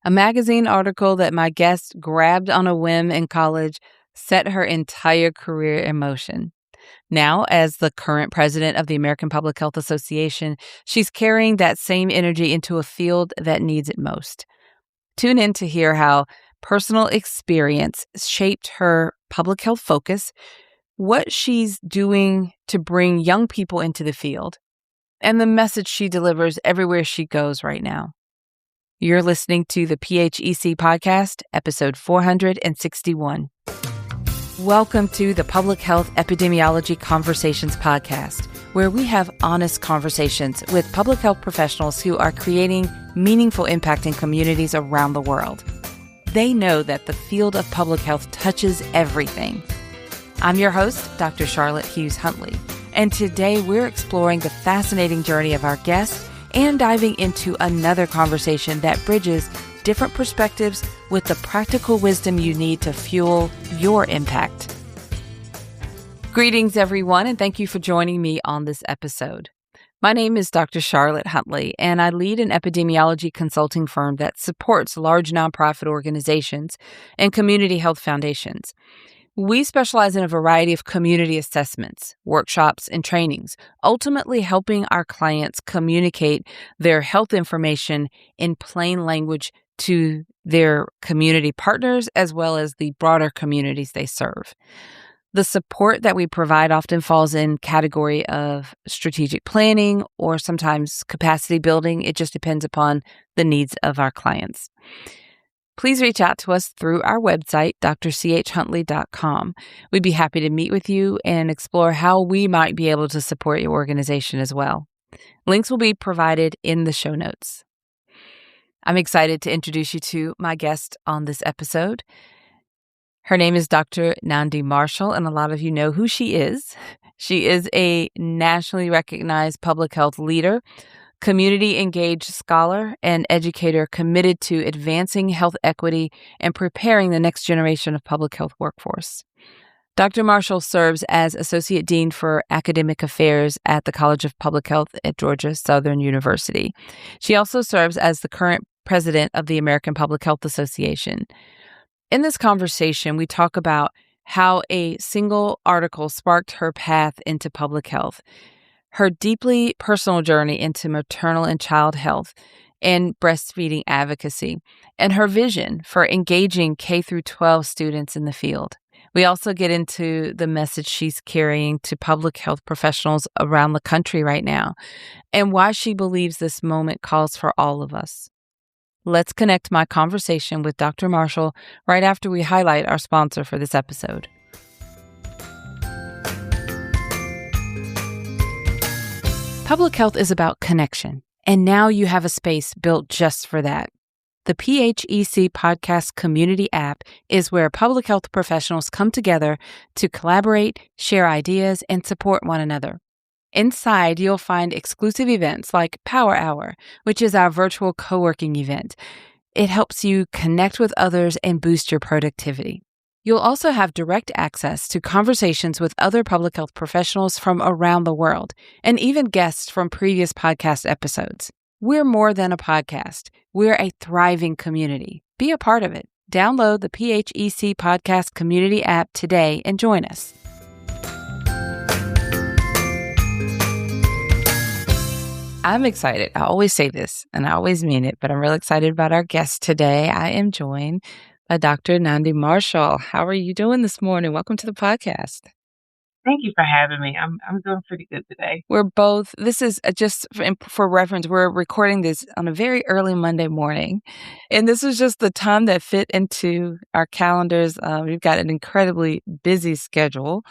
A magazine article that my guest grabbed on a whim in college set her entire career in motion. Now, as the current president of the American Public Health Association, she's carrying that same energy into a field that needs it most. Tune in to hear how personal experience shaped her public health focus, what she's doing to bring young people into the field, and the message she delivers everywhere she goes right now. You're listening to the PHEC podcast, episode 461. Welcome to the Public Health Epidemiology Conversations podcast, where we have honest conversations with public health professionals who are creating meaningful impact in communities around the world. They know that the field of public health touches everything. I'm your host, Dr. Charlotte Hughes Huntley, and today we're exploring the fascinating journey of our guest and diving into another conversation that bridges different perspectives with the practical wisdom you need to fuel your impact. Greetings, everyone, and thank you for joining me on this episode. My name is Dr. Charlotte Huntley, and I lead an epidemiology consulting firm that supports large nonprofit organizations and community health foundations. We specialize in a variety of community assessments, workshops, and trainings, ultimately helping our clients communicate their health information in plain language to their community partners as well as the broader communities they serve. The support that we provide often falls in category of strategic planning or sometimes capacity building. It just depends upon the needs of our clients. Please reach out to us through our website, drchuntley.com. We'd be happy to meet with you and explore how we might be able to support your organization as well. Links will be provided in the show notes. I'm excited to introduce you to my guest on this episode. Her name is Dr. Nandi Marshall, and a lot of you know who she is. She is a nationally recognized public health leader, community-engaged scholar, and educator committed to advancing health equity and preparing the next generation of public health workforce. Dr. Marshall serves as Associate Dean for Academic Affairs at the College of Public Health at Georgia Southern University. She also serves as the current president of the American Public Health Association. In this conversation, we talk about how a single article sparked her path into public health, her deeply personal journey into maternal and child health and breastfeeding advocacy, and her vision for engaging K-12 students in the field. We also get into the message she's carrying to public health professionals around the country right now, and why she believes this moment calls for all of us. Let's connect my conversation with Dr. Marshall right after we highlight our sponsor for this episode. Public health is about connection, and now you have a space built just for that. The PHEC Podcast Community app is where public health professionals come together to collaborate, share ideas, and support one another. Inside, you'll find exclusive events like Power Hour, which is our virtual co-working event. It helps you connect with others and boost your productivity. You'll also have direct access to conversations with other public health professionals from around the world, and even guests from previous podcast episodes. We're more than a podcast. We're a thriving community. Be a part of it. Download the PHEC Podcast Community app today and join us. I'm excited. I always say this, and I always mean it, but I'm really excited about our guest today. I am joined by Dr. Nandi Marshall. How are you doing this morning? Welcome to the podcast. Thank you for having me. I'm doing pretty good today. This is just for reference, we're recording this on a very early Monday morning. And this was just the time that fit into our calendars. We've got an incredibly busy schedule.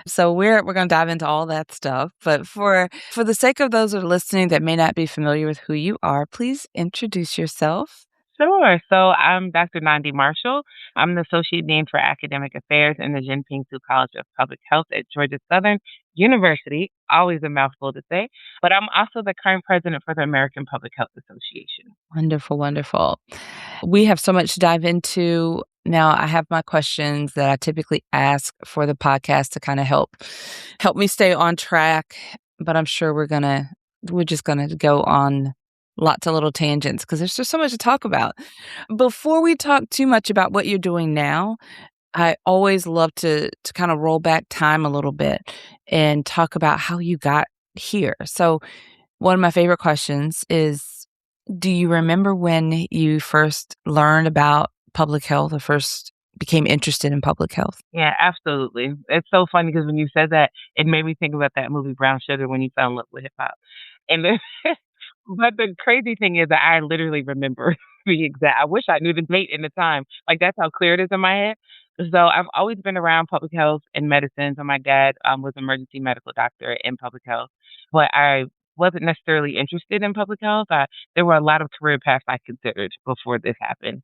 So we're going to dive into all that stuff. But for the sake of those who are listening that may not be familiar with who you are, please introduce yourself. Sure. So I'm Dr. Nandi Marshall. I'm the Associate Dean for Academic Affairs in the Jinping Su College of Public Health at Georgia Southern University. Always a mouthful to say. But I'm also the current president for the American Public Health Association. Wonderful, wonderful. We have so much to dive into. Now, I have my questions that I typically ask for the podcast to kind of help me stay on track. But I'm sure we're just gonna go on Lots of little tangents because there's just so much to talk about. Before we talk too much about what you're doing now, I always love to kinda roll back time a little bit and talk about how you got here. So, one of my favorite questions is, do you remember when you first learned about public health or first became interested in public health? Yeah, absolutely. It's so funny because when you said that, it made me think about that movie Brown Sugar when he fell in love with hip hop. And then but the crazy thing is that I literally remember the exact I wish I knew the date and the time. Like, that's how clear it is in my head. So, I've always been around public health and medicine. So, my dad, was an emergency medical doctor in public health, but I wasn't necessarily interested in public health. There were a lot of career paths I considered before this happened.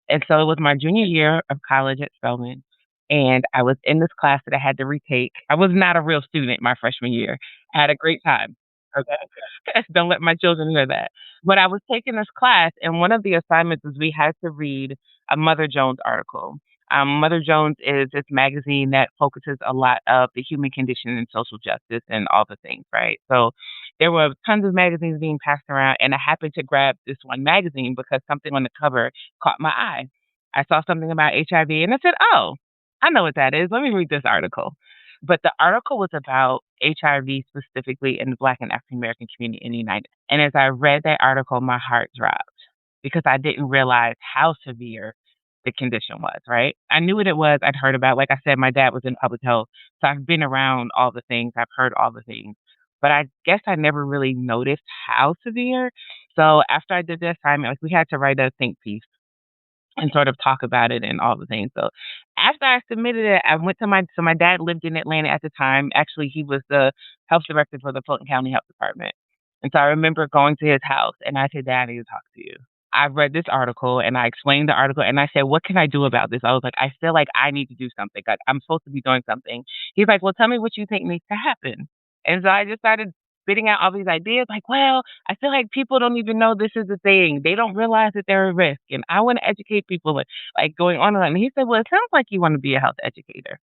And so it was my junior year of college at Spelman, and I was in this class that I had to retake. I was not a real student my freshman year. I had a great time. Okay. Don't let my children hear that. But I was taking this class, and one of the assignments was we had to read a Mother Jones article. Mother Jones is this magazine that focuses a lot of the human condition and social justice and all the things, right? So there were tons of magazines being passed around, and I happened to grab this one magazine because something on the cover caught my eye. I saw something about HIV, and I said, "Oh, I know what that is. Let me read this article." But the article was about HIV specifically in the Black and African American community in the United States. And as I read that article, my heart dropped because I didn't realize how severe the condition was, right? I knew what it was. I'd heard about, like I said, my dad was in public health. So I've been around all the things. I've heard all the things. But I guess I never really noticed how severe. So after I did the assignment, like we had to write a think piece and sort of talk about it and all the things. So after I submitted it, I went to my dad lived in Atlanta at the time. Actually, he was the health director for the Fulton County Health Department. And so I remember going to his house and I said, "Dad, I need to talk to you. I've read this article," and I explained the article and I said, "What can I do about this?" I was like, "I feel like I need to do something. Like I'm supposed to be doing something." He's like, "Well, tell me what you think needs to happen." And so I just started spitting out all these ideas like, "Well, I feel like people don't even know this is a thing. They don't realize that they're a risk. And I want to educate people," like going on and on. And he said, "Well, it sounds like you want to be a health educator."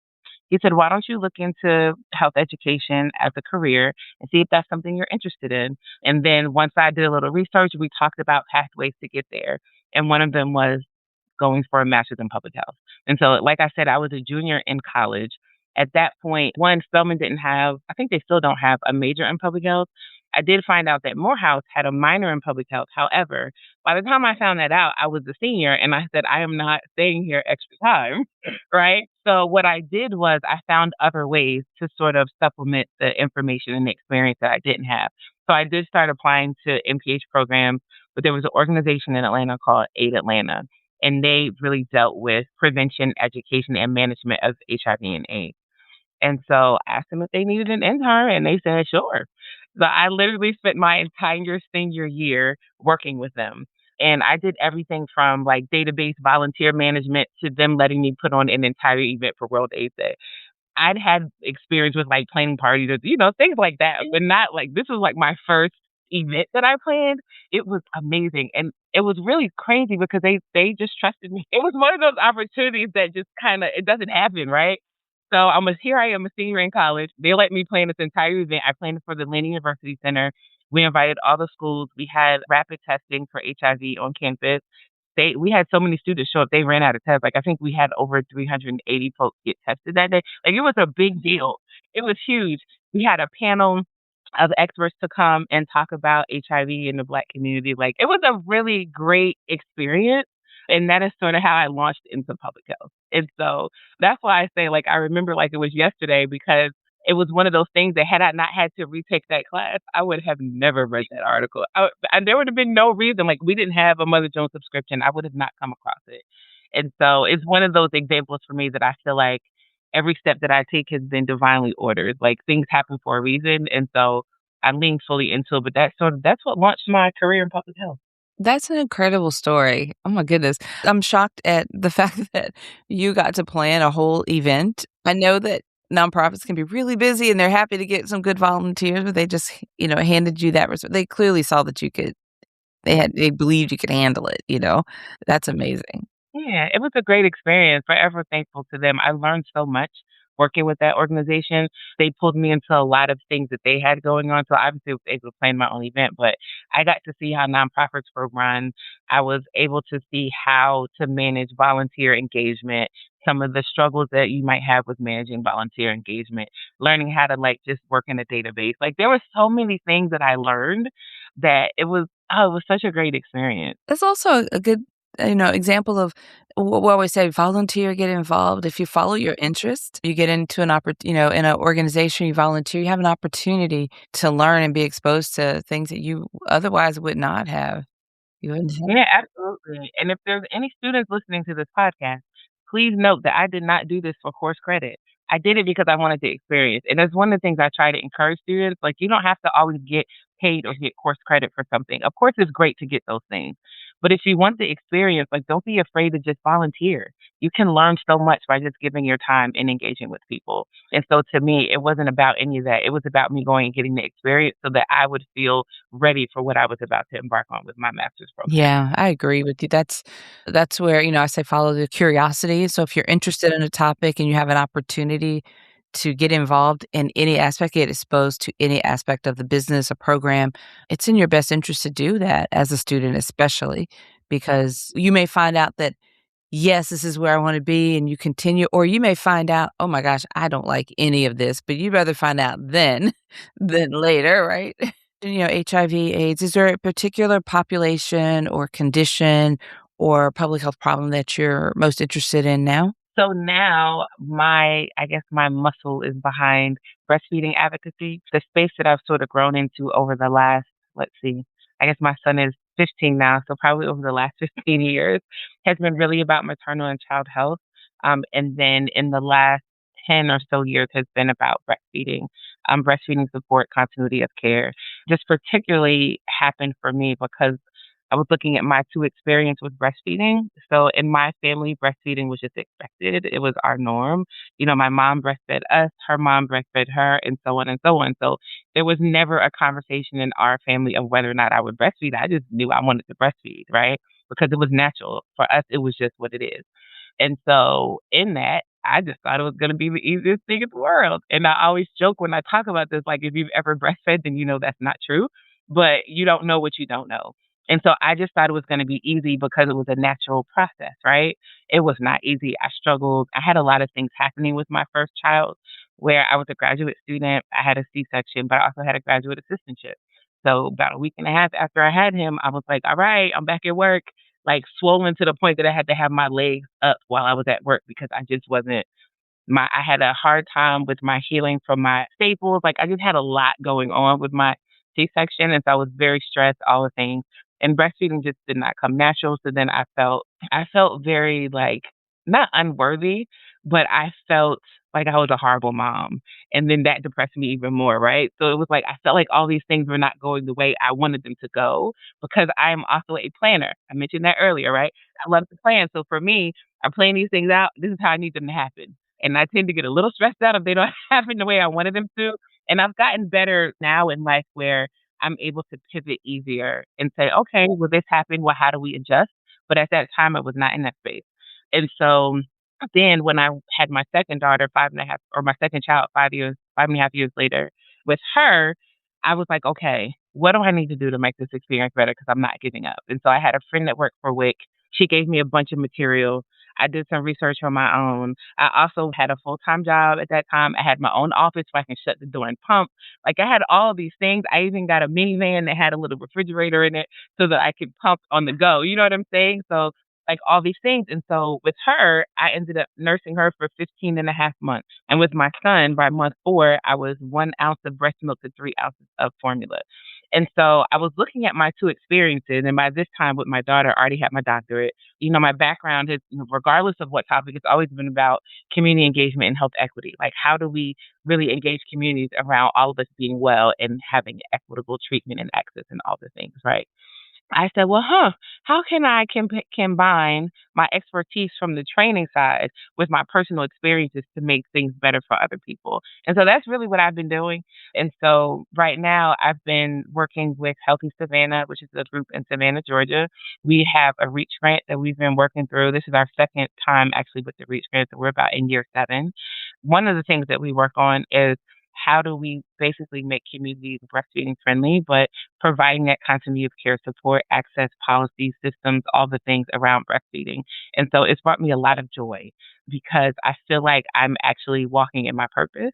He said, "Why don't you look into health education as a career and see if that's something you're interested in?" And then once I did a little research, we talked about pathways to get there. And one of them was going for a master's in public health. And so, like I said, I was a junior in college. At that point, one, Spelman didn't have, I think they still don't have a major in public health. I did find out that Morehouse had a minor in public health. However, by the time I found that out, I was a senior and I said, I am not staying here extra time. Right. So, what I did was I found other ways to sort of supplement the information and the experience that I didn't have. So, I did start applying to MPH programs, but there was an organization in Atlanta called Aid Atlanta and they really dealt with prevention, education, and management of HIV and AIDS. And so I asked them if they needed an intern, and they said, sure. So I literally spent my entire senior year working with them. And I did everything from like database volunteer management to them letting me put on an entire event for World AIDS Day. I'd had experience with, like, planning parties or, things like that, but not like this was, like, my first event that I planned. It was amazing, and it was really crazy because they just trusted me. It was one of those opportunities that just kinda it doesn't happen, right? So, here I am, a senior in college. They let me plan this entire event. I planned it for the Lynn University Center. We invited all the schools. We had rapid testing for HIV on campus. We had so many students show up, they ran out of tests. Like, I think we had over 380 folks get tested that day. Like, it was a big deal. It was huge. We had a panel of experts to come and talk about HIV in the Black community. Like, it was a really great experience, and that is sort of how I launched into public health. And so that's why I say, like, I remember like it was yesterday because it was one of those things that had I not had to retake that class, I would have never read that article. And there would have been no reason. Like we didn't have a Mother Jones subscription. I would have not come across it. And so it's one of those examples for me that I feel like every step that I take has been divinely ordered. Like things happen for a reason. And so I lean fully into it. But that's what launched my career in public health. That's an incredible story. Oh my goodness. I'm shocked at the fact that you got to plan a whole event. I know that nonprofits can be really busy and they're happy to get some good volunteers, but they just, handed you that they clearly saw that you could they believed you could handle it. That's amazing. Yeah, it was a great experience. Forever thankful to them. I learned so much working with that organization. They pulled me into a lot of things that they had going on. So obviously I was able to plan my own event, but I got to see how nonprofits were run. I was able to see how to manage volunteer engagement, some of the struggles that you might have with managing volunteer engagement, learning how to like just work in a database. Like there were so many things that I learned that it was such a great experience. That's also a good, example of what we always say, volunteer, get involved. If you follow your interest, you get into in an organization, you volunteer, you have an opportunity to learn and be exposed to things that you otherwise would not have. You wouldn't have. Yeah, absolutely. And if there's any students listening to this podcast, please note that I did not do this for course credit. I did it because I wanted to experience. And that's one of the things I try to encourage students. Like, you don't have to always get paid or get course credit for something. Of course, it's great to get those things. But if you want the experience, like, don't be afraid to just volunteer. You can learn so much by just giving your time and engaging with people. And so to me, it wasn't about any of that. It was about me going and getting the experience so that I would feel ready for what I was about to embark on with my master's program. Yeah, I agree with you. That's where, I say follow the curiosity. So if you're interested in a topic and you have an opportunity to get involved in any aspect, get exposed to any aspect of the business or program, it's in your best interest to do that as a student, especially because you may find out that yes, this is where I want to be, and you continue, or you may find out, oh my gosh, I don't like any of this, but you'd rather find out then than later, right? HIV, AIDS, is there a particular population or condition or public health problem that you're most interested in now? So now I guess my muscle is behind breastfeeding advocacy, the space that I've sort of grown into over the last, let's see, I guess my son is 15 now, so probably over the last 15 years has been really about maternal and child health. And then in the last 10 or so years has been about breastfeeding, breastfeeding support, continuity of care. Just particularly happened for me because I was looking at my 2 experience with breastfeeding. So in my family, breastfeeding was just expected. It was our norm. You know, my mom breastfed us, her mom breastfed her, and so on and so on. So there was never a conversation in our family of whether or not I would breastfeed. I just knew I wanted to breastfeed, right? Because it was natural. For us, it was just what it is. And so in that, I just thought it was gonna be the easiest thing in the world. And I always joke when I talk about this, like if you've ever breastfed, then you know that's not true. But you don't know what you don't know. And so I just thought it was gonna be easy because it was a natural process, right? It was not easy. I struggled. I had a lot of things happening with my first child where I was a graduate student. I had a C-section, but I also had a graduate assistantship. So about a week and a half after I had him, I was like, all right, I'm back at work, like swollen to the point that I had to have my legs up while I was at work because I just wasn't my I had a hard time with my healing from my staples. Like I just had a lot going on with my C-section, and so I was very stressed, all the things. And breastfeeding just did not come natural. So then I felt very like not unworthy, but I felt like I was a horrible mom. And then that depressed me even more, right? So it was like I felt like all these things were not going the way I wanted them to go because I'm also a planner. I mentioned that earlier, right? I love to plan. So for me, I plan these things out. This is how I need them to happen. And I tend to get a little stressed out if they don't happen the way I wanted them to. And I've gotten better now in life where I'm able to pivot easier and say, okay, well, this happened. Well, how do we adjust? But at that time, I was not in that space. And so then when I had my second daughter, 5.5, or my second child, 5 years, 5.5 years later, with her, I was like, okay, what do I need to do to make this experience better? Because I'm not giving up. And so I had a friend that worked for WIC. She gave me a bunch of material. I did some research on my own. I also had a full-time job at that time. I had my own office where I can shut the door and pump. Like I had all of these things. I even got a minivan that had a little refrigerator in it so that I could pump on the go. You know what I'm saying? So like all these things. And so with her, I ended up nursing her for 15 and a half months. And with my son, by month 4, I was 1 ounce of breast milk to 3 ounces of formula. And so I was looking at my 2 experiences. And by this time with my daughter, I already had my doctorate. You know, my background is, regardless of what topic, it's always been about community engagement and health equity. Like, how do we really engage communities around all of us being well and having equitable treatment and access and all the things, right? I said, well, how can I combine my expertise from the training side with my personal experiences to make things better for other people? And so that's really what I've been doing. And so right now I've been working with Healthy Savannah, which is a group in Savannah, Georgia. We have a REACH grant that we've been working through. This is our second time actually with the REACH grant, so we're about in year 7. one of the things that we work on is how do we basically make communities breastfeeding friendly, but providing that continuity of care support, access, policy, systems, all the things around breastfeeding. And so it's brought me a lot of joy because I feel like I'm actually walking in my purpose,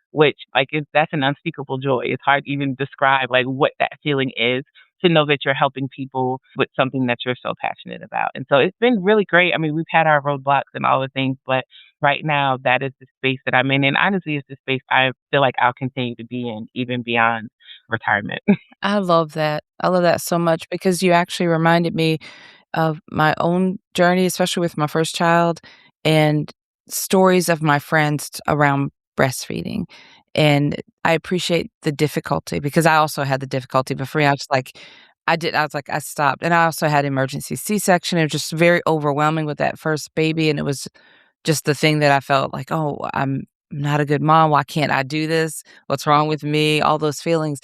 which like that's an unspeakable joy. It's hard to even describe like what that feeling is to know that you're helping people with something that you're so passionate about. And so it's been really great. I mean, we've had our roadblocks and all the things, but right now that is the space that I'm in. And honestly, it's the space I feel like I'll continue to be in even beyond retirement. I love that. I love that so much because you actually reminded me of my own journey, especially with my first child, and stories of my friends around breastfeeding. And I appreciate the difficulty because I also had the difficulty, but for me, I was like, I stopped. And I also had emergency C-section. It was just very overwhelming with that first baby. And it was just the thing that I felt like, oh, I'm not a good mom. Why can't I do this? What's wrong with me? All those feelings.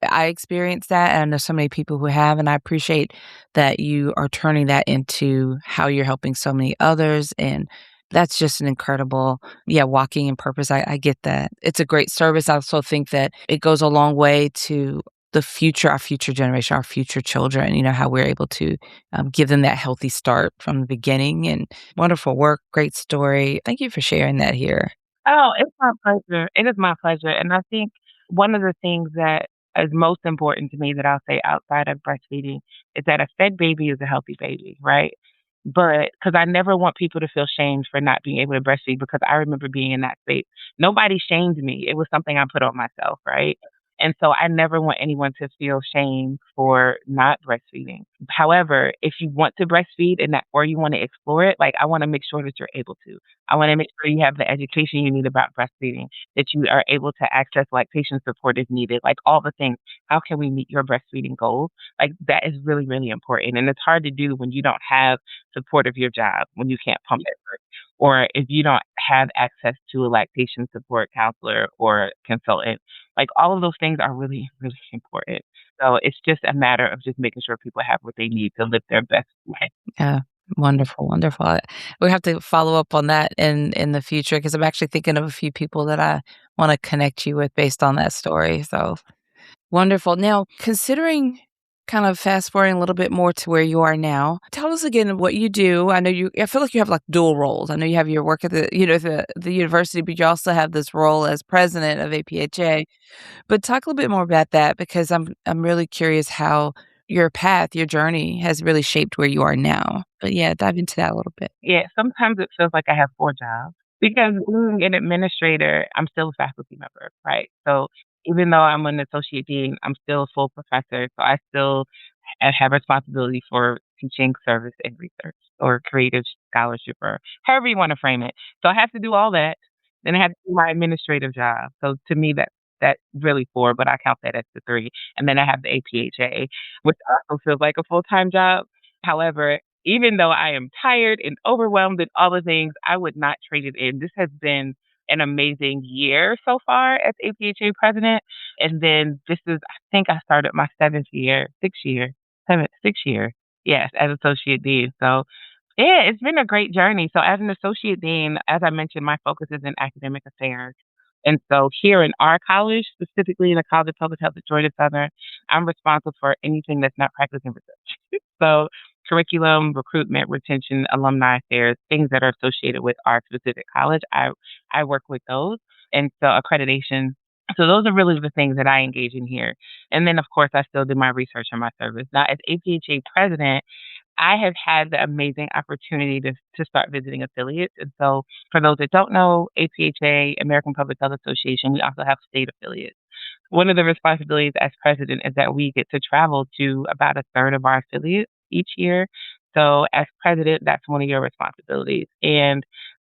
I experienced that, and I know so many people who have, and I appreciate that you are turning that into how you're helping so many others, and that's just an incredible, yeah, walking in purpose. I get that. It's a great service. I also think that it goes a long way to the future, our future generation, our future children, how we're able to give them that healthy start from the beginning. And wonderful work, great story. Thank you for sharing that here. Oh, it's my pleasure. It is my pleasure. And I think one of the things that is most important to me that I'll say outside of breastfeeding is that a fed baby is a healthy baby, right? But because I never want people to feel shamed for not being able to breastfeed because I remember being in that space. Nobody shamed me. It was something I put on myself, right? And so I never want anyone to feel shame for not breastfeeding. However, if you want to breastfeed and that or you want to explore it, like I want to make sure that you're able to. I want to make sure you have the education you need about breastfeeding, that you are able to access lactation support if needed, like all the things. How can we meet your breastfeeding goals? Like that is really, really important. And it's hard to do when you don't have support of your job, when you can't pump at work, or if you don't have access to a lactation support counselor or consultant. Like all of those things are really, really important. So it's just a matter of just making sure people have what they need to live their best life. Yeah. Wonderful, wonderful. We have to follow up on that in the future because I'm actually thinking of a few people that I wanna connect you with based on that story, so wonderful. Now, considering kind of fast forwarding a little bit more to where you are now, tell us again what you do. I feel like you have like dual roles. I know you have your work at the university, but you also have this role as president of APHA. But talk a little bit more about that because I'm really curious how your path, your journey has really shaped where you are now. But yeah, dive into that a little bit. Yeah, sometimes it feels like I have 4 jobs because being an administrator, I'm still a faculty member, right? So even though I'm an associate dean, I'm still a full professor. So I still have responsibility for teaching, service, and research or creative scholarship or however you want to frame it. So I have to do all that. Then I have to do my administrative job. So to me, that's really 4, but I count that as the 3. And then I have the APHA, which also feels like a full-time job. However, even though I am tired and overwhelmed and all the things, I would not trade it in. This has been an amazing year so far as APHA president. And then this is, I think I started my 6th year, yes, as associate dean. So yeah, it's been a great journey. So as an associate dean, as I mentioned, my focus is in academic affairs. And so here in our college, specifically in the College of Public Health at Georgia Southern, I'm responsible for anything that's not practice and research. So curriculum, recruitment, retention, alumni affairs, things that are associated with our specific college. I work with those. And so accreditation. So those are really the things that I engage in here. And then of course I still do my research and my service. Now as APHA president, I have had the amazing opportunity to start visiting affiliates. And so for those that don't know, APHA, American Public Health Association, we also have state affiliates. One of the responsibilities as president is that we get to travel to about a third of our affiliates each year. So as president, that's one of your responsibilities. And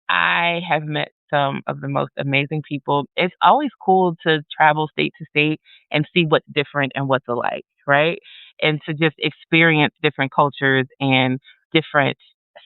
I have met some of the most amazing people. It's always cool to travel state to state and see what's different and what's alike, right? And to just experience different cultures and different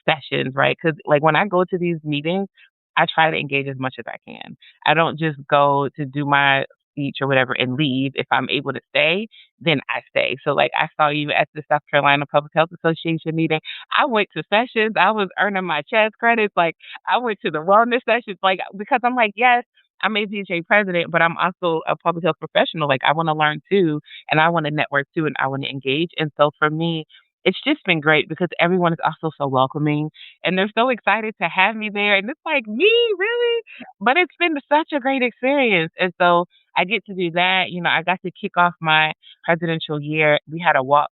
sessions, right? Because like when I go to these meetings, I try to engage as much as I can. I don't just go to do my speech or whatever and leave. If I'm able to stay, then I stay. So like I saw you at the South Carolina Public Health Association meeting. I went to sessions. I was earning my chess credits. Like I went to the wellness sessions, like because I'm like, yes, I'm APHA president, but I'm also a public health professional. Like I want to learn too, and I want to network too, and I want to engage. And so for me, it's just been great because everyone is also so welcoming and they're so excited to have me there. And it's like, me, really? But it's been such a great experience. And so I get to do that. I got to kick off my presidential year. We had a walk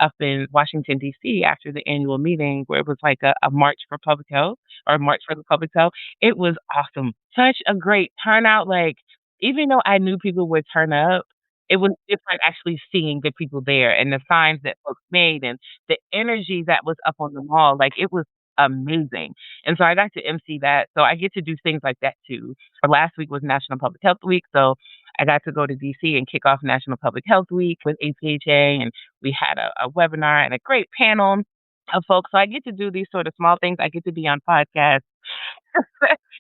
up in Washington, D.C. after the annual meeting where it was like a march for public health or a march for the public health. It was awesome. Such a great turnout. Like, even though I knew people would turn up, it was different actually seeing the people there and the signs that folks made and the energy that was up on the wall. Like, it was amazing. And so I got to MC that. So I get to do things like that too. For last week was National Public Health Week. So I got to go to DC and kick off National Public Health Week with APHA. And we had a webinar and a great panel of folks. So I get to do these sort of small things. I get to be on podcasts.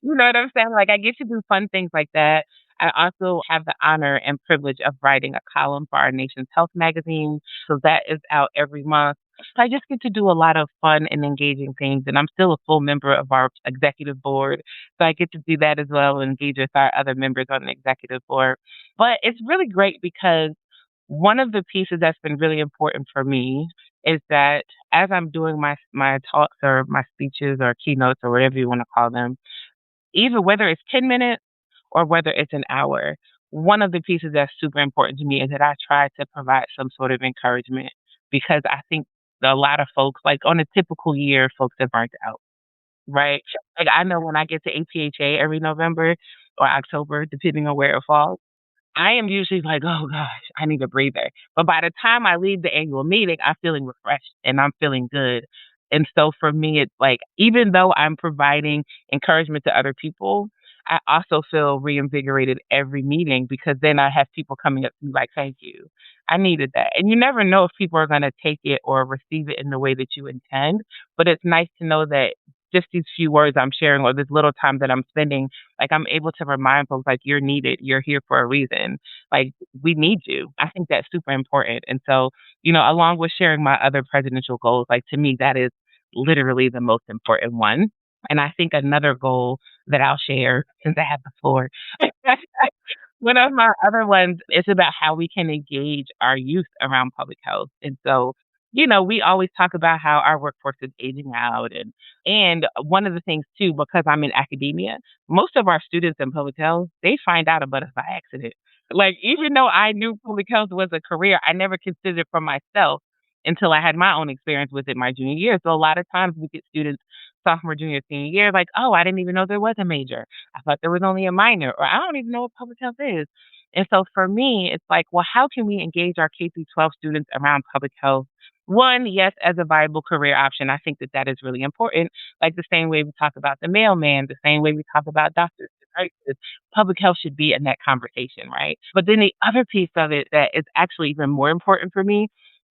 You know what I'm saying? Like, I get to do fun things like that. I also have the honor and privilege of writing a column for our nation's health magazine. So that is out every month. So I just get to do a lot of fun and engaging things. And I'm still a full member of our executive board. So I get to do that as well and engage with our other members on the executive board. But it's really great because one of the pieces that's been really important for me is that as I'm doing my talks or my speeches or keynotes or whatever you want to call them, even whether it's 10 minutes or whether it's an hour, one of the pieces that's super important to me is that I try to provide some sort of encouragement because I think a lot of folks, like on a typical year, folks have burnt out, right? Like I know when I get to APHA every November or October, depending on where it falls, I am usually like, "Oh gosh, I need a breather." But by the time I leave the annual meeting, I'm feeling refreshed and I'm feeling good. And so for me, it's like, even though I'm providing encouragement to other people, I also feel reinvigorated every meeting because then I have people coming up to me like, "Thank you. I needed that." And you never know if people are going to take it or receive it in the way that you intend. But it's nice to know that just these few words I'm sharing or this little time that I'm spending, like I'm able to remind folks like you're needed, you're here for a reason. Like we need you. I think that's super important. And so, along with sharing my other presidential goals, like to me that is literally the most important one. And I think another goal that I'll share since I have the floor. One of my other ones is about how we can engage our youth around public health. And so, we always talk about how our workforce is aging out and one of the things too, because I'm in academia, most of our students in public health, they find out about us by accident. Like even though I knew public health was a career, I never considered it for myself until I had my own experience with it my junior year. So a lot of times we get students sophomore, junior, senior year, like, oh, I didn't even know there was a major. I thought there was only a minor, or I don't even know what public health is. And so for me, it's like, well, how can we engage our K through 12 students around public health? One, yes, as a viable career option. I think that that is really important. Like the same way we talk about the mailman, the same way we talk about doctors, right? Public health should be in that conversation, right? But then the other piece of it that is actually even more important for me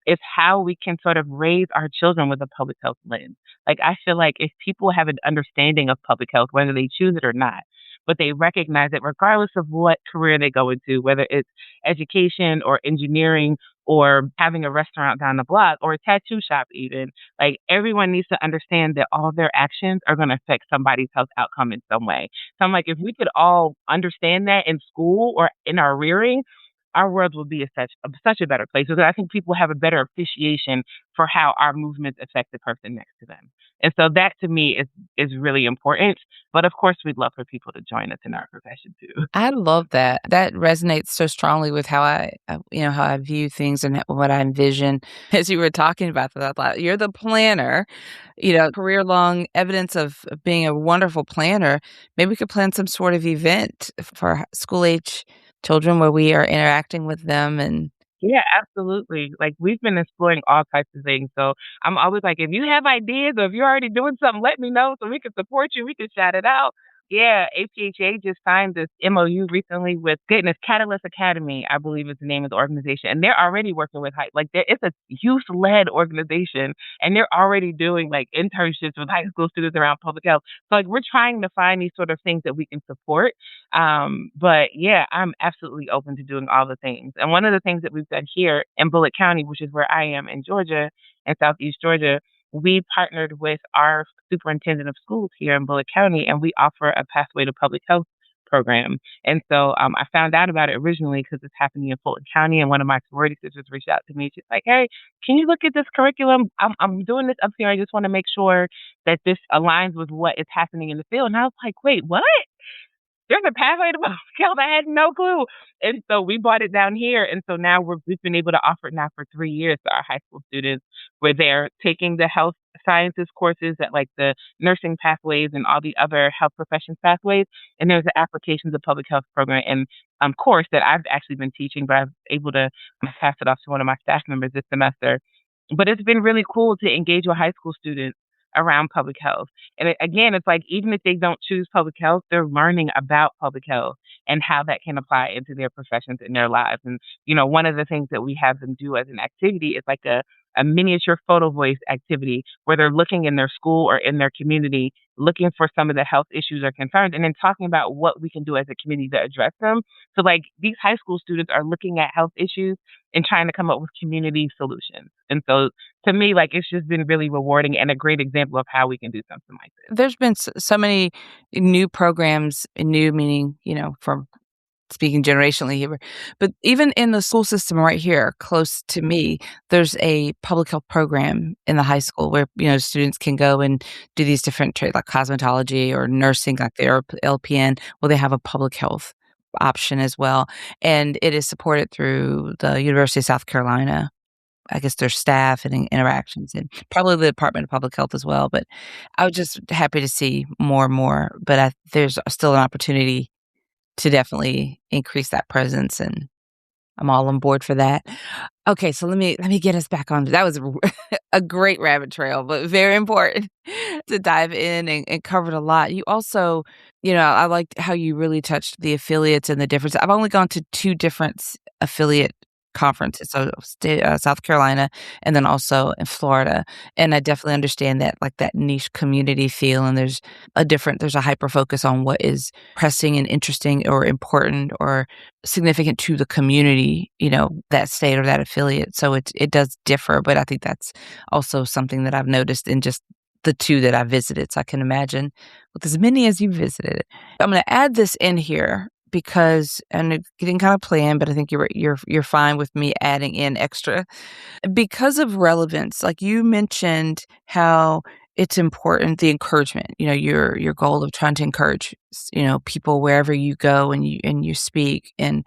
is how we can sort of raise our children with a public health lens. Like, I feel like if people have an understanding of public health, whether they choose it or not, but they recognize that regardless of what career they go into, whether it's education or engineering or having a restaurant down the block or a tattoo shop, even, like everyone needs to understand that all of their actions are going to affect somebody's health outcome in some way. So I'm like, if we could all understand that in school or in our rearing, our world will be such a better place because I think people have a better appreciation for how our movements affect the person next to them. And so that to me is really important. But of course, we'd love for people to join us in our profession too. I love that. That resonates so strongly with how how I view things and what I envision. As you were talking about that, I thought you're the planner, career long evidence of being a wonderful planner. Maybe we could plan some sort of event for school age children where we are interacting with them and Yeah, absolutely. Like we've been exploring all types of things. So I'm always like, if you have ideas or if you're already doing something, let me know so we can support you. We can shout it out. Yeah, APHA just signed this MOU recently with goodness, Catalyst Academy, I believe is the name of the organization, and they're already working with it's a youth-led organization, and they're already doing, like, internships with high school students around public health. So, like, we're trying to find these sort of things that we can support. But yeah, I'm absolutely open to doing all the things. And one of the things that we've done here in Bullitt County, which is where I am in Georgia, in Southeast Georgia, we partnered with our superintendent of schools here in Bullitt County, and we offer a Pathway to Public Health program. And so I found out about it originally because it's happening in Fulton County, and one of my sorority sisters reached out to me. She's like, "Hey, can you look at this curriculum? I'm doing this up here. I just want to make sure that this aligns with what is happening in the field." And I was like, "Wait, what? There's a pathway to public health. I had no clue." And so we brought it down here. And so now we've been able to offer it now for 3 years to our high school students, where they're taking the health sciences courses at like the nursing pathways and all the other health professions pathways. And there's an applications of public health program and course that I've actually been teaching, but I'm able to pass it off to one of my staff members this semester. But it's been really cool to engage with high school students around public health. And again, it's like even if they don't choose public health, they're learning about public health and how that can apply into their professions and their lives. And, one of the things that we have them do as an activity is like a miniature photo voice activity where they're looking in their school or in their community, looking for some of the health issues or concerns, and then talking about what we can do as a community to address them. So, like, these high school students are looking at health issues and trying to come up with community solutions. And so to me, like, it's just been really rewarding and a great example of how we can do something like this. There's been so many new programs, new meaning, from speaking generationally here, but even in the school system right here close to me, there's a public health program in the high school where, students can go and do these different trades like cosmetology or nursing, like their LPN. Well, they have a public health option as well. And it is supported through the University of South Carolina. I guess their staff and interactions and probably the Department of Public Health as well. But I was just happy to see more and more, but there's still an opportunity to definitely increase that presence, and I'm all on board for that. Okay, so let me get us back on. That was a great rabbit trail, but very important to dive in and covered a lot. You also, I liked how you really touched the affiliates and the difference. I've only gone to two different affiliate conferences, so South Carolina and then also in Florida, and I definitely understand that, like, that niche community feel, and there's a hyper focus on what is pressing and interesting or important or significant to the community, that state or that affiliate. So it does differ, but I think that's also something that I've noticed in just the two that I visited. So I can imagine with as many as you visited. I'm going to add this in here because, and it didn't kind of plan, but I think you're fine with me adding in extra because of relevance. Like you mentioned how it's important, the encouragement, your goal of trying to encourage, people wherever you go and you speak, and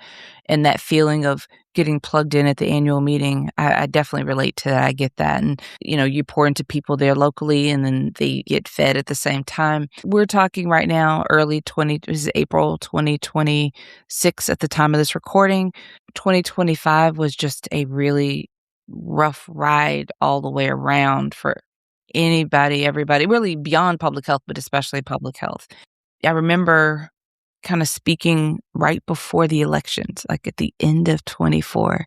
that feeling of getting plugged in at the annual meeting. I definitely relate to that. I get that. And, you pour into people there locally and then they get fed at the same time. We're talking right now, this is April 2026 at the time of this recording. 2025 was just a really rough ride all the way around for anybody, everybody, really beyond public health, but especially public health. I remember kind of speaking right before the elections, like at the end of 24,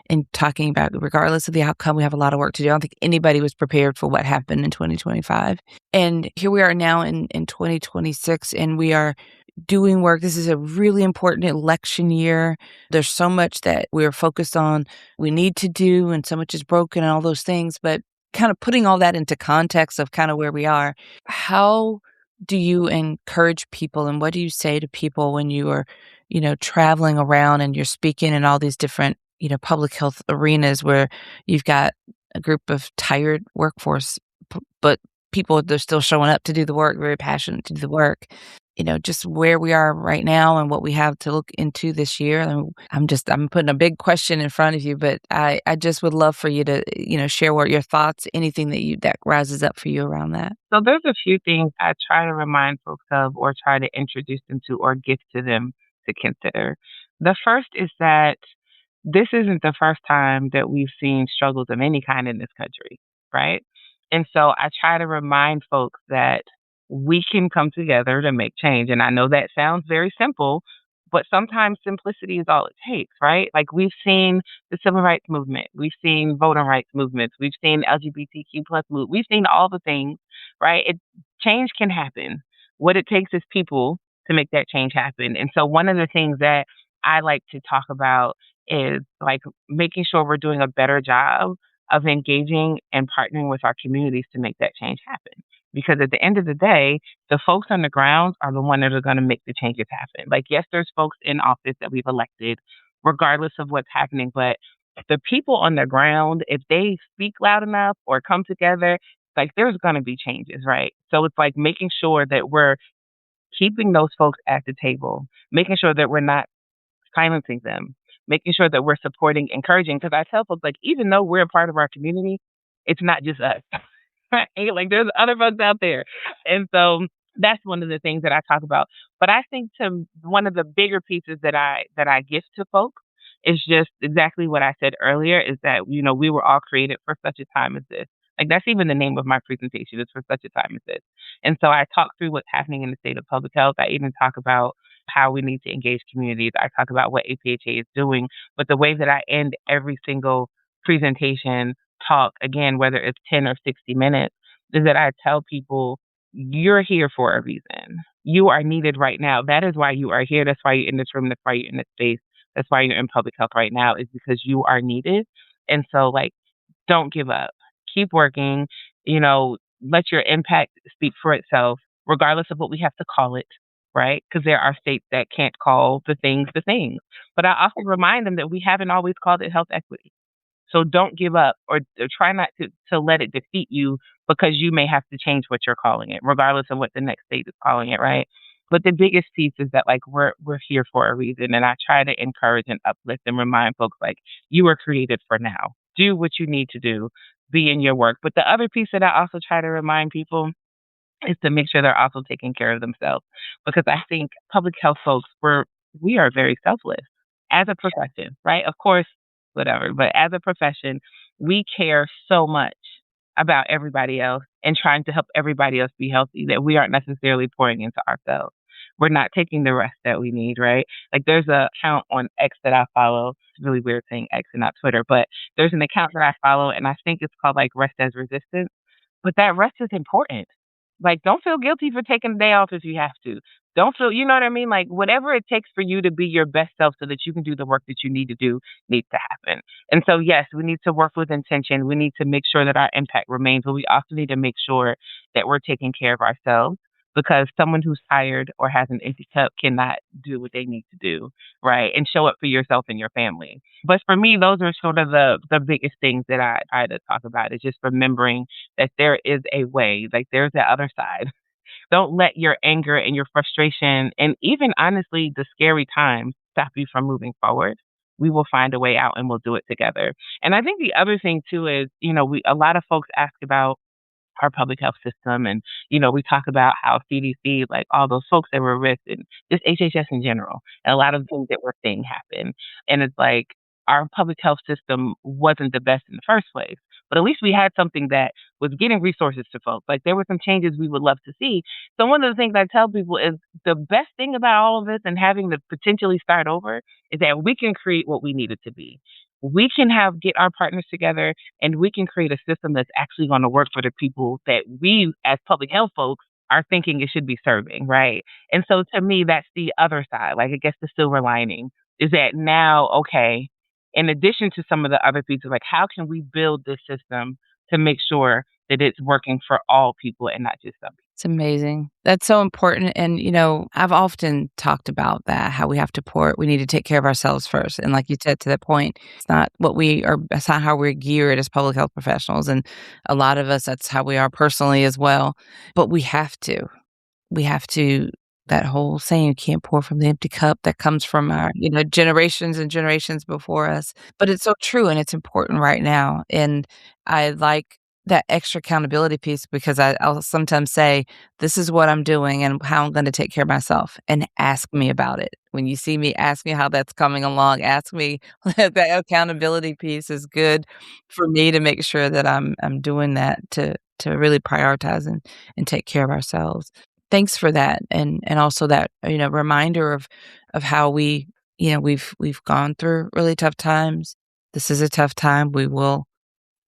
and talking about regardless of the outcome, we have a lot of work to do. I don't think anybody was prepared for what happened in 2025. And here we are now in 2026, and we are doing work. This is a really important election year. There's so much that we're focused on, we need to do, and so much is broken and all those things. But kind of putting all that into context of kind of where we are, how do you encourage people and what do you say to people when you are, traveling around and you're speaking in all these different, public health arenas where you've got a group of tired workforce, but people, they're still showing up to do the work, very passionate to do the work. Just where we are right now and what we have to look into this year. I'm putting a big question in front of you, but I just would love for you to, share what your thoughts, anything that rises up for you around that. So there's a few things I try to remind folks of or try to introduce them to or give to them to consider. The first is that this isn't the first time that we've seen struggles of any kind in this country, right? And so I try to remind folks that we can come together to make change. And I know that sounds very simple, but sometimes simplicity is all it takes, right? Like we've seen the civil rights movement, we've seen voting rights movements, we've seen LGBTQ plus move, we've seen all the things, right? Change can happen. What it takes is people to make that change happen. And so one of the things that I like to talk about is like making sure we're doing a better job of engaging and partnering with our communities to make that change happen. Because at the end of the day, the folks on the ground are the one that are going to make the changes happen. Like, yes, there's folks in office that we've elected, regardless of what's happening, but the people on the ground, if they speak loud enough or come together, like there's going to be changes, right? So it's like making sure that we're keeping those folks at the table, making sure that we're not silencing them, making sure that we're supporting, encouraging. Because I tell folks, like, even though we're a part of our community, it's not just us. Right? Like, there's other folks out there. And so that's one of the things that I talk about. But I think to one of the bigger pieces that I gift to folks is just exactly what I said earlier is that, we were all created for such a time as this. Like that's even the name of my presentation is for such a time as this. And so I talk through what's happening in the state of public health. I even talk about how we need to engage communities. I talk about what APHA is doing, but the way that I end every single presentation talk, again, whether it's 10 or 60 minutes, is that I tell people, you're here for a reason. You are needed right now. That is why you are here. That's why you're in this room. That's why you're in this space. That's why you're in public health right now, is because you are needed. And so, like, don't give up. Keep working. Let your impact speak for itself, regardless of what we have to call it, right? Because there are states that can't call the things the things. But I often remind them that we haven't always called it health equity. So don't give up or try not to let it defeat you because you may have to change what you're calling it, regardless of what the next state is calling it, right? But the biggest piece is that like we're here for a reason. And I try to encourage and uplift and remind folks like you were created for now. Do what you need to do, be in your work. But the other piece that I also try to remind people is to make sure they're also taking care of themselves. Because I think public health folks, we are very selfless as a profession, right? Of course, whatever, but as a profession, we care so much about everybody else and trying to help everybody else be healthy that we aren't necessarily pouring into ourselves. We're not taking the rest that we need, right? Like there's a account on X that I follow. It's really weird saying X and not Twitter, but there's an account that I follow and I think it's called like Rest as Resistance. But that rest is important. Like, don't feel guilty for taking a day off if you have to. Don't feel, you know what I mean? Like, whatever it takes for you to be your best self so that you can do the work that you need to do needs to happen. And so, yes, we need to work with intention. We need to make sure that our impact remains, but we also need to make sure that we're taking care of ourselves because someone who's tired or has an empty cup cannot do what they need to do, right? And show up for yourself and your family. But for me, those are sort of the biggest things that I try to talk about is just remembering that there is a way, like there's that other side. Don't let your anger and your frustration and even honestly the scary times stop you from moving forward. We will find a way out and we'll do it together. And I think the other thing too is, we a lot of folks ask about our public health system and, we talk about how CDC, like all those folks that were arrested, just HHS in general, and a lot of things that we're seeing happen. And it's like our public health system wasn't the best in the first place. But at least we had something that was getting resources to folks. Like there were some changes we would love to see. So one of the things I tell people is the best thing about all of this and having to potentially start over is that we can create what we need it to be. We can get our partners together and we can create a system that's actually going to work for the people that we as public health folks are thinking it should be serving, right? And so to me, that's the other side. Like I guess the silver lining is that now, okay, in addition to some of the other pieces, like how can we build this system to make sure that it's working for all people and not just some people? It's amazing. That's so important. And, I've often talked about that, how we have to we need to take care of ourselves first. And like you said, to that point, it's not how we're geared as public health professionals. And a lot of us, that's how we are personally as well. But we have to, that whole saying, you can't pour from the empty cup that comes from our, generations and generations before us. But it's so true and it's important right now. And I like that extra accountability piece because I'll sometimes say, "This is what I'm doing and how I'm gonna take care of myself," and ask me about it. When you see me, ask me how that's coming along, ask me that accountability piece is good for me to make sure that I'm doing that to really prioritize and take care of ourselves. Thanks for that, and also that, reminder of how we've gone through really tough times. This is a tough time. We will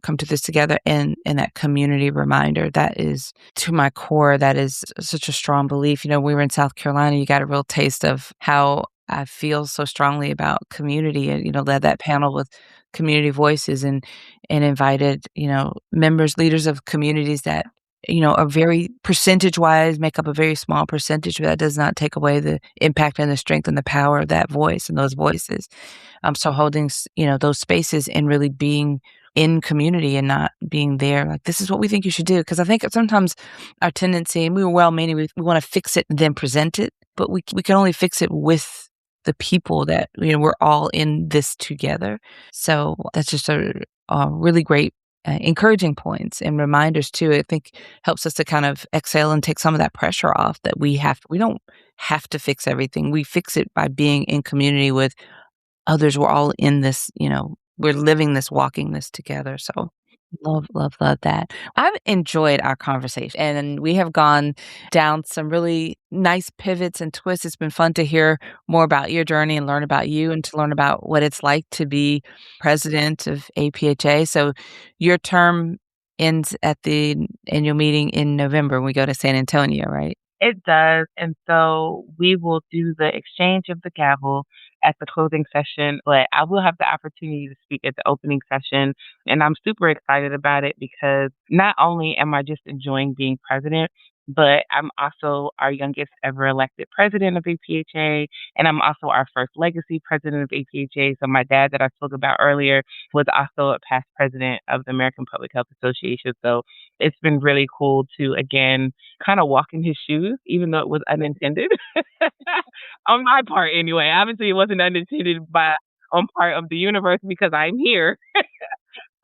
come to this together, and that community reminder, that is to my core, that is such a strong belief. We were in South Carolina, you got a real taste of how I feel so strongly about community and, led that panel with community voices and invited, members, leaders of communities that, are very percentage-wise, make up a very small percentage, but that does not take away the impact and the strength and the power of that voice and those voices. So holding, those spaces and really being in community and not being there, like, this is what we think you should do. Because I think sometimes our tendency, and we were well-meaning, we want to fix it and then present it, but we can only fix it with the people that, we're all in this together. So that's just a really great encouraging points and reminders too. I think helps us to kind of exhale and take some of that pressure off that we don't have to fix everything. We fix it by being in community with others. We're all in this, we're living this, walking this together. So love, love, love that. I've enjoyed our conversation and we have gone down some really nice pivots and twists. It's been fun to hear more about your journey and learn about you and to learn about what it's like to be president of APHA. So your term ends at the annual meeting in November when we go to San Antonio, right? It does. And so we will do the exchange of the gavel at the closing session, but I will have the opportunity to speak at the opening session. And I'm super excited about it because not only am I just enjoying being president, but I'm also our youngest ever elected president of APHA. And I'm also our first legacy president of APHA. So my dad that I spoke about earlier was also a past president of the American Public Health Association. So it's been really cool to, again, kind of walk in his shoes, even though it was unintended on my part anyway. Obviously, it wasn't unintended by on part of the universe because I'm here.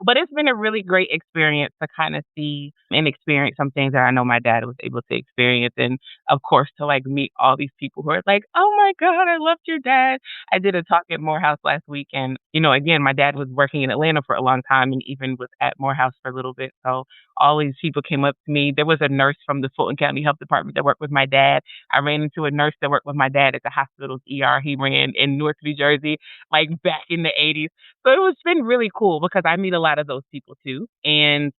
But it's been a really great experience to kind of see and experience some things that I know my dad was able to experience. And of course, to like meet all these people who are like, oh my God, I loved your dad. I did a talk at Morehouse last week. And, again, my dad was working in Atlanta for a long time and even was at Morehouse for a little bit. So all these people came up to me. There was a nurse from the Fulton County Health Department that worked with my dad. I ran into a nurse that worked with my dad at the hospital's ER he ran in Newark, New Jersey, like back in the 80s. So it's been really cool because I meet a lot of those people too. And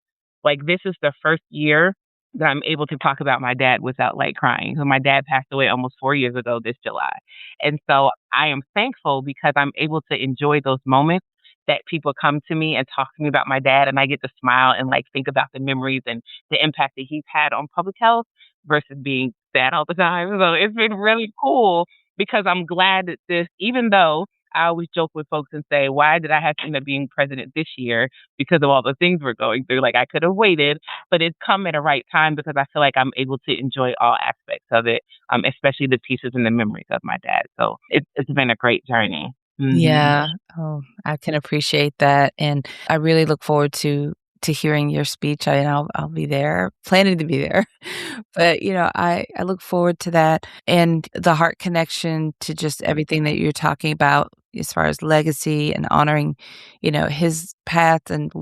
like this is the first year that I'm able to talk about my dad without like crying. So my dad passed away almost 4 years ago this July. And so I am thankful because I'm able to enjoy those moments that people come to me and talk to me about my dad and I get to smile and like think about the memories and the impact that he's had on public health versus being sad all the time. So it's been really cool because I'm glad that this, even though I always joke with folks and say, why did I have to end up being president this year because of all the things we're going through? Like I could have waited, but it's come at a right time because I feel like I'm able to enjoy all aspects of it, especially the pieces and the memories of my dad. So it's been a great journey. Yeah. Oh, I can appreciate that, and I really look forward to hearing your speech. I'll be there, planning to be there. But, I look forward to that and the heart connection to just everything that you're talking about as far as legacy and honoring, his path and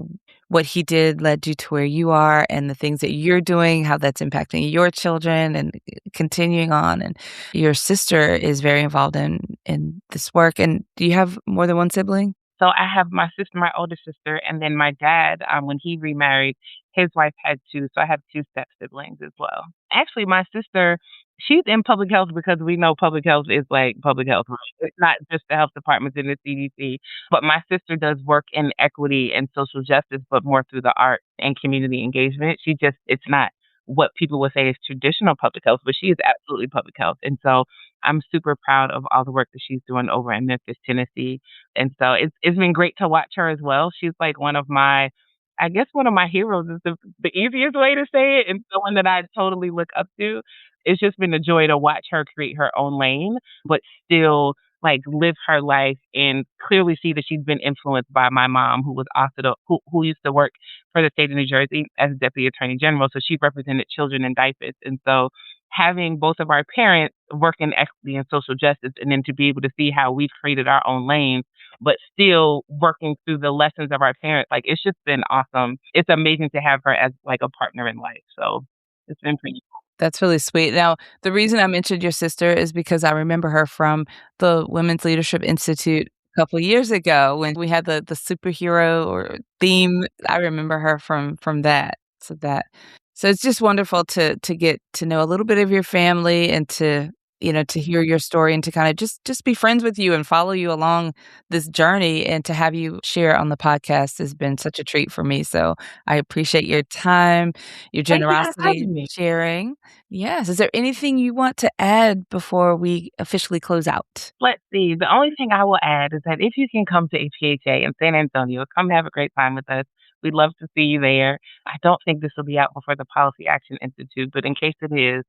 what he did led you to where you are and the things that you're doing, how that's impacting your children and continuing on. And your sister is very involved in this work. And do you have more than one sibling? So I have my sister, my older sister, and then my dad, when he remarried, his wife had two. So I have two step siblings as well. Actually, my sister, she's in public health because we know public health is like public health. Right? It's not just the health departments in the CDC, but my sister does work in equity and social justice, but more through the art and community engagement. It's not what people would say is traditional public health, but she is absolutely public health. And so I'm super proud of all the work that she's doing over in Memphis, Tennessee. And so it's been great to watch her as well. She's like I guess one of my heroes is the easiest way to say it, and someone that I totally look up to. It's just been a joy to watch her create her own lane, but still like live her life and clearly see that she's been influenced by my mom, who was also who used to work for the state of New Jersey as Deputy Attorney General. So she represented children in diapers. And so having both of our parents work in equity and social justice, and then to be able to see how we've created our own lanes, but still working through the lessons of our parents, like it's just been awesome. It's amazing to have her as like a partner in life. So it's been pretty. That's really sweet. Now, the reason I mentioned your sister is because I remember her from the Women's Leadership Institute a couple of years ago when we had the superhero or theme. I remember her from that. So it's just wonderful to get to know a little bit of your family and to to hear your story and to kind of just be friends with you and follow you along this journey, and to have you share on the podcast has been such a treat for me. So I appreciate your time, your Thank you for generosity having in me. sharing. Yes. Is there anything you want to add before we officially close out? Let's see. The only thing I will add is that if you can come to APHA in San Antonio, come have a great time with us. We'd love to see you there. I don't think this will be out before the Policy Action Institute, but in case it is,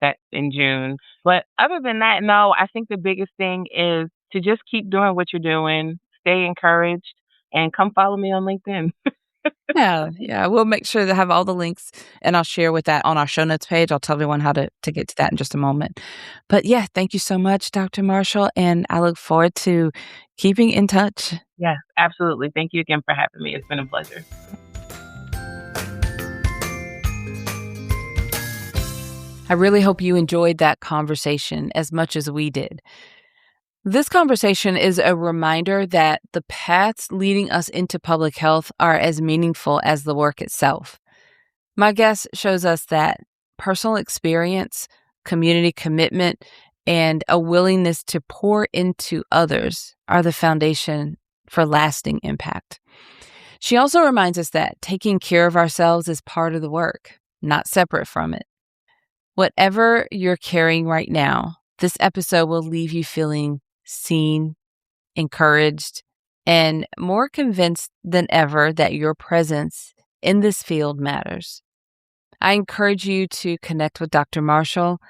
that's in June. But other than that, no, I think the biggest thing is to just keep doing what you're doing, stay encouraged, and come follow me on LinkedIn. Yeah. We'll make sure to have all the links, and I'll share with that on our show notes page. I'll tell everyone how to get to that in just a moment. But yeah, thank you so much, Dr. Marshall, and I look forward to keeping in touch. Yes, absolutely. Thank you again for having me. It's been a pleasure. I really hope you enjoyed that conversation as much as we did. This conversation is a reminder that the paths leading us into public health are as meaningful as the work itself. My guest shows us that personal experience, community commitment, and a willingness to pour into others are the foundation for lasting impact. She also reminds us that taking care of ourselves is part of the work, not separate from it. Whatever you're carrying right now, this episode will leave you feeling seen, encouraged, and more convinced than ever that your presence in this field matters. I encourage you to connect with Dr. Marshall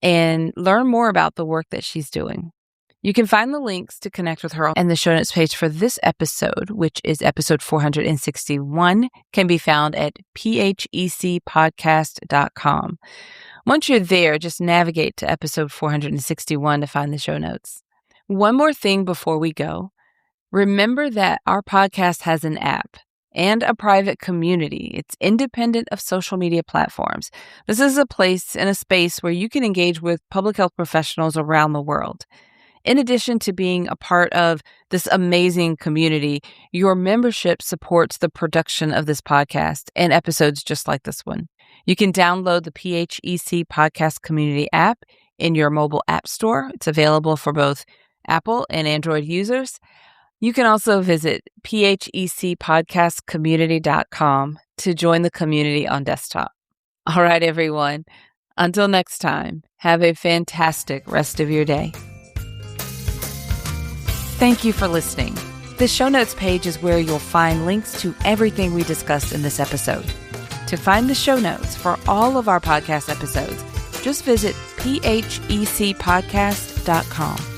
and learn more about the work that she's doing. You can find the links to connect with her and the show notes page for this episode, which is episode 461, can be found at phecpodcast.com. Once you're there, just navigate to episode 461 to find the show notes. One more thing before we go. Remember that our podcast has an app and a private community. It's independent of social media platforms. This is a place and a space where you can engage with public health professionals around the world. In addition to being a part of this amazing community, your membership supports the production of this podcast and episodes just like this one. You can download the PHEC Podcast Community app in your mobile app store. It's available for both Apple and Android users. You can also visit phecpodcastcommunity.com to join the community on desktop. All right, everyone. Until next time, have a fantastic rest of your day. Thank you for listening. The show notes page is where you'll find links to everything we discussed in this episode. To find the show notes for all of our podcast episodes, just visit phecpodcast.com.